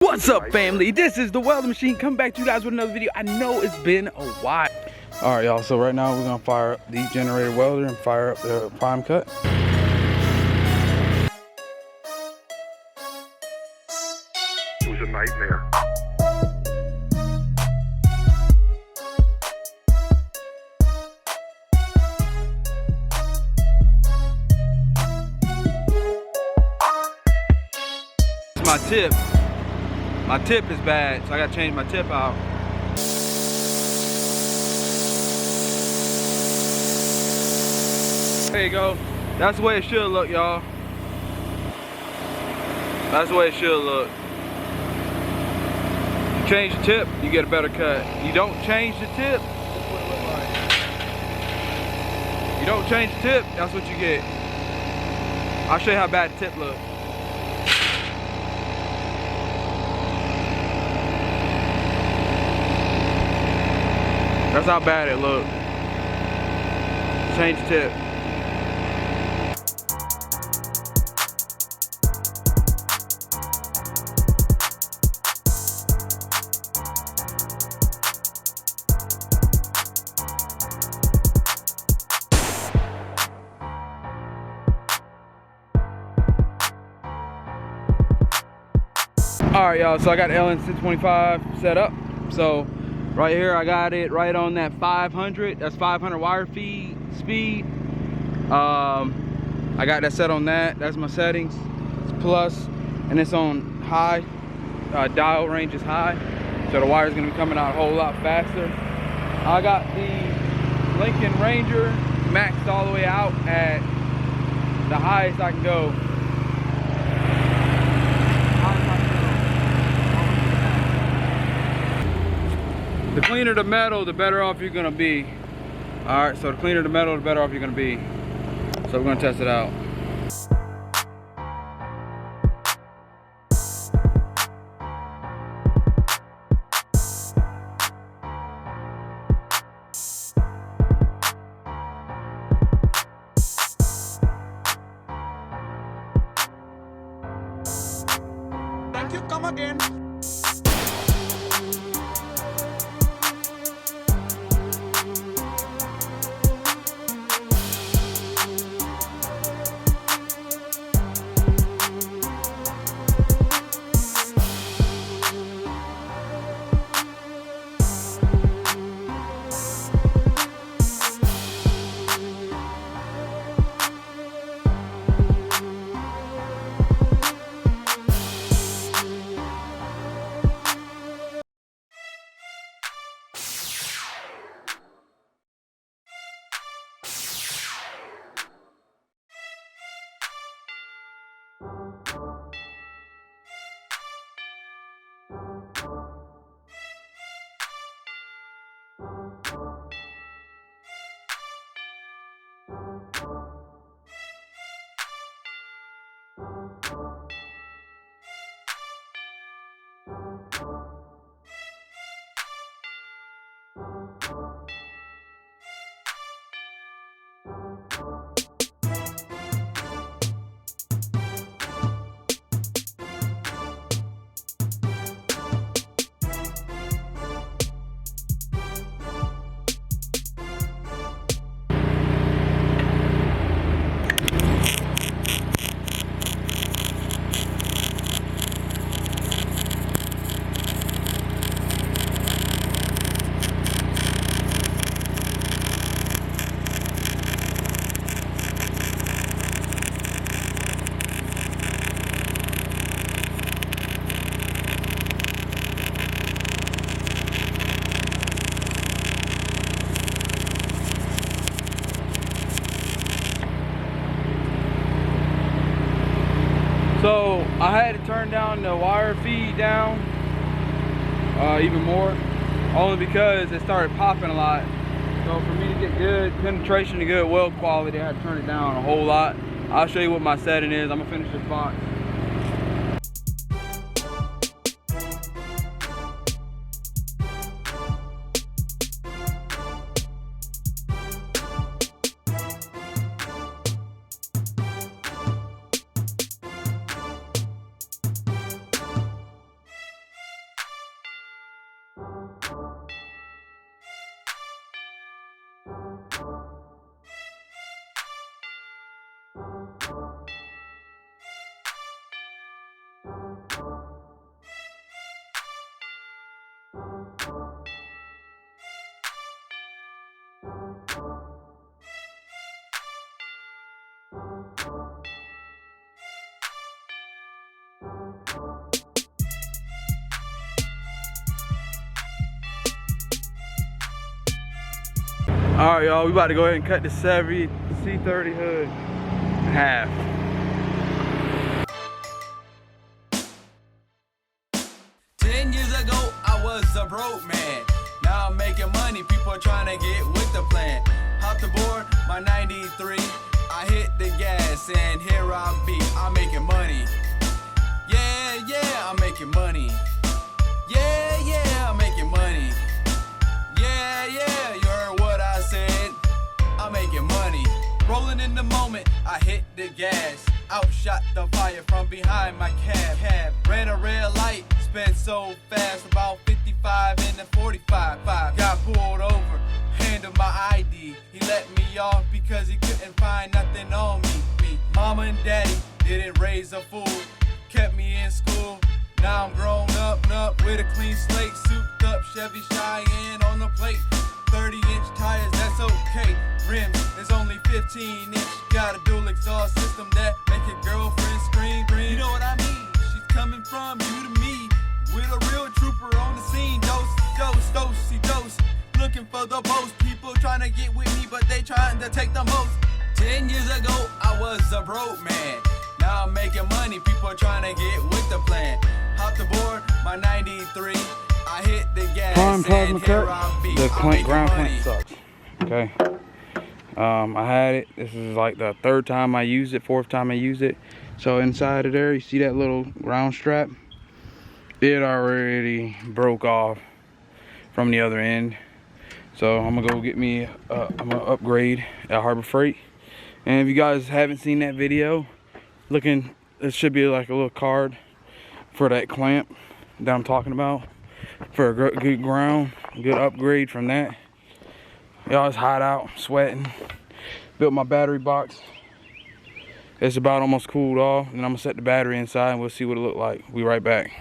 What's up, family? This is the Welding Machine coming back to you guys with another video. I know it's been a while. All right, y'all, so right now we're gonna fire up the generator welder and fire up the prime cut. It was a nightmare. My tip is bad, so I gotta change my tip out. There you go. That's the way it should look, y'all. That's the way it should look. You change the tip, you get a better cut. You don't change the tip, that's what it looks like. You don't change the tip, that's what you get. I'll show you how bad the tip looks. That's how bad it looked. Change the tip. Alright, y'all, so I got the LN625 set up. So right here, I got it right on that 500. That's 500 wire feed speed. I got that set on that. That's my settings. It's plus, and it's on high. Dial range is high, so the wire is going to be coming out a whole lot faster. I got the Lincoln Ranger maxed all the way out at the highest I can go. The cleaner the metal, the better off you're gonna be. All right, so the cleaner the metal, the better off you're gonna be. So we're gonna test it out. Thank you, come again. So I had to turn down the wire feed down even more, only because it started popping a lot. So for me to get good penetration and good weld quality, I had to turn it down a whole lot. I'll show you what my setting is. I'm gonna finish this box. All right, y'all, we about to go ahead and cut the Chevy C30 hood in half. Years ago, I was a broke man. Now I'm making money, people trying to get with the plan. Hopped aboard my 93, I hit the gas, and here I be. I'm making money. Yeah, yeah, I'm making money. Yeah, yeah, I'm making money. Yeah, yeah, you heard what I said. I'm making money. Rolling in the moment, I hit the gas. Outshot the fire from behind my cab. Ran a red light, sped so fast, about 55 in the 45. Got pulled over, handed my ID. He let me off because he couldn't find nothing on me. Mama and daddy didn't raise a fool, kept me in school. Now I'm grown up with a clean slate, souped up Chevy Cheyenne on the plate. 30-inch tires, that's okay. Rims is only 15-inch. Got a dual exhaust system that make your girlfriend scream. You know what I mean? She's coming from you to me, with a real trooper on the scene. Dose. Looking for the most. People trying to get with me, but they trying to take the most. 10 years ago, I was a broke man. Now I'm making money. People trying to get with the plan. Hopped aboard my 93. I hit the gas, and here I be. The ground clamp sucks. Okay. I had it. This is like the third time I used it, fourth time I used it. So inside of there, you see that little round strap? It already broke off from the other end. So I'm gonna go get me, I'm gonna upgrade at Harbor Freight. And if you guys haven't seen that video, it should be like a little card for that clamp that I'm talking about. For a good ground, good upgrade from that. Y'all, it's hot out, sweating. Built my battery box. It's about almost cooled off, and I'm gonna set the battery inside and we'll see what it look like. We right back.